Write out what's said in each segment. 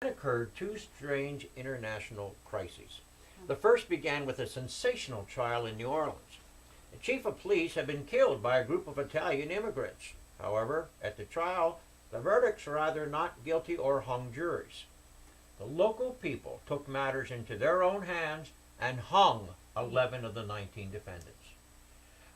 Occurred two strange international crises. The first began with a sensational trial in New Orleans. The chief of police had been killed by a group of Italian immigrants. However, at the trial, the verdicts were either not guilty or hung juries. The local people took matters into their own hands and hung 11 of the 19 defendants.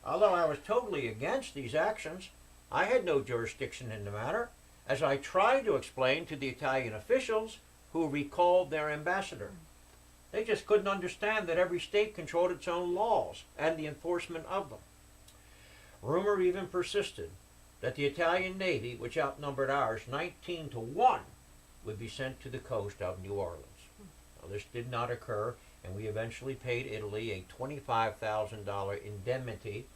Although I was totally against these actions, I had no jurisdiction in the matter, as I tried to explain to the Italian officials who recalled their ambassador. They just couldn't understand that every state controlled its own laws and the enforcement of them. Rumor even persisted that the Italian Navy, which outnumbered ours 19-1, would be sent to the coast of New Orleans. Now, this did not occur, and we eventually paid Italy a $25,000 indemnity,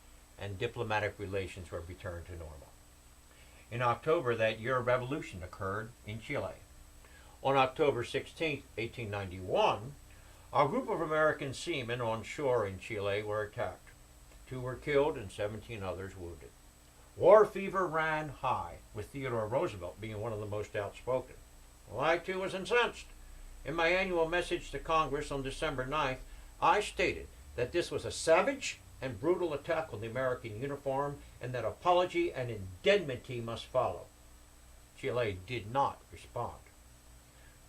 and diplomatic relations were returned to normal. In October that year, a revolution occurred in Chile. On October 16, 1891, a group of American seamen on shore in Chile were attacked. 2 were killed and 17 others wounded. War fever ran high, with Theodore Roosevelt being one of the most outspoken. Well, I too was incensed. In my annual message to Congress on December 9th, I stated that this was a savage and brutal attack on the American uniform and that apology and indemnity must follow. Chile did not respond.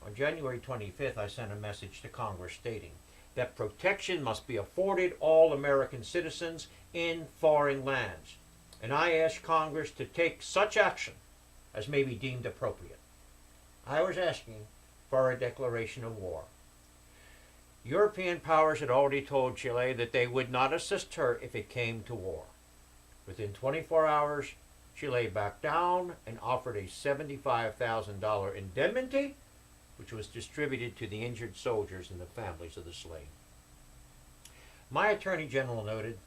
On January 25th, I sent a message to Congress stating that protection must be afforded all American citizens in foreign lands, and I asked Congress to take such action as may be deemed appropriate. I was asking for a declaration of war. European powers had already told Chile that they would not assist her if it came to war. Within 24 hours, Chile backed down and offered a $75,000 indemnity, which was distributed to the injured soldiers and the families of the slain. My Attorney General noted,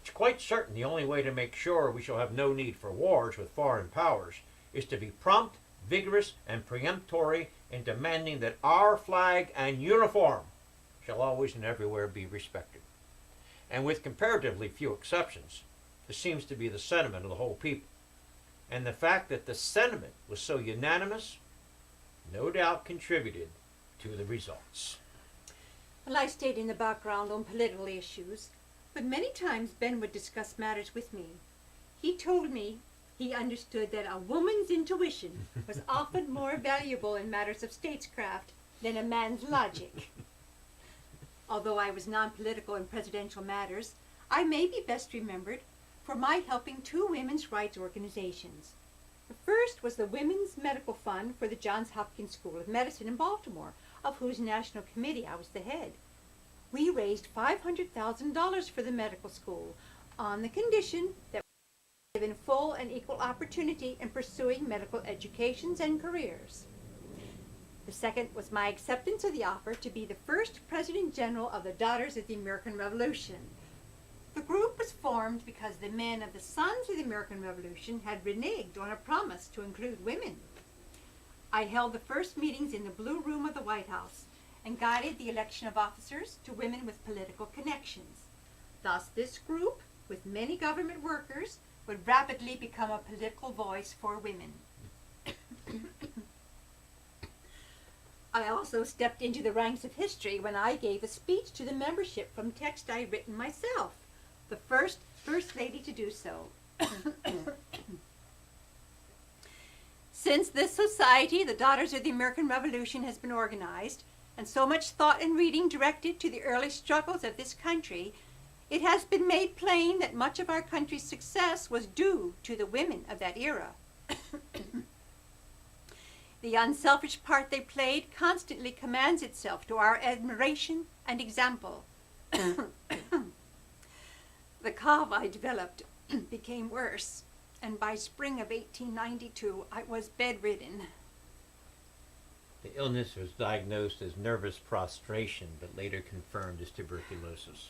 "It's quite certain the only way to make sure we shall have no need for wars with foreign powers is to be prompt, vigorous, and peremptory in demanding that our flag and uniform shall always and everywhere be respected." And with comparatively few exceptions, this seems to be the sentiment of the whole people. And the fact that the sentiment was so unanimous no doubt contributed to the results. Well, I stayed in the background on political issues, but many times Ben would discuss matters with me. He told me he understood that a woman's intuition was often more valuable in matters of statescraft than a man's logic. Although I was non-political in presidential matters, I may be best remembered for my helping 2 women's rights organizations. The first was the Women's Medical Fund for the Johns Hopkins School of Medicine in Baltimore, of whose national committee I was the head. We raised $500,000 for the medical school on the condition that we were given full and equal opportunity in pursuing medical educations and careers. The second was my acceptance of the offer to be the first President General of the Daughters of the American Revolution. The group was formed because the men of the Sons of the American Revolution had reneged on a promise to include women. I held the first meetings in the Blue Room of the White House and guided the election of officers to women with political connections. Thus, this group, with many government workers, would rapidly become a political voice for women. I also stepped into the ranks of history when I gave a speech to the membership from text I had written myself, the first First Lady to do so. Since this society, the Daughters of the American Revolution, has been organized, and so much thought and reading directed to the early struggles of this country, it has been made plain that much of our country's success was due to the women of that era. The unselfish part they played constantly commands itself to our admiration and example. The cough I developed became worse, and by spring of 1892 I was bedridden. The illness was diagnosed as nervous prostration, but later confirmed as tuberculosis.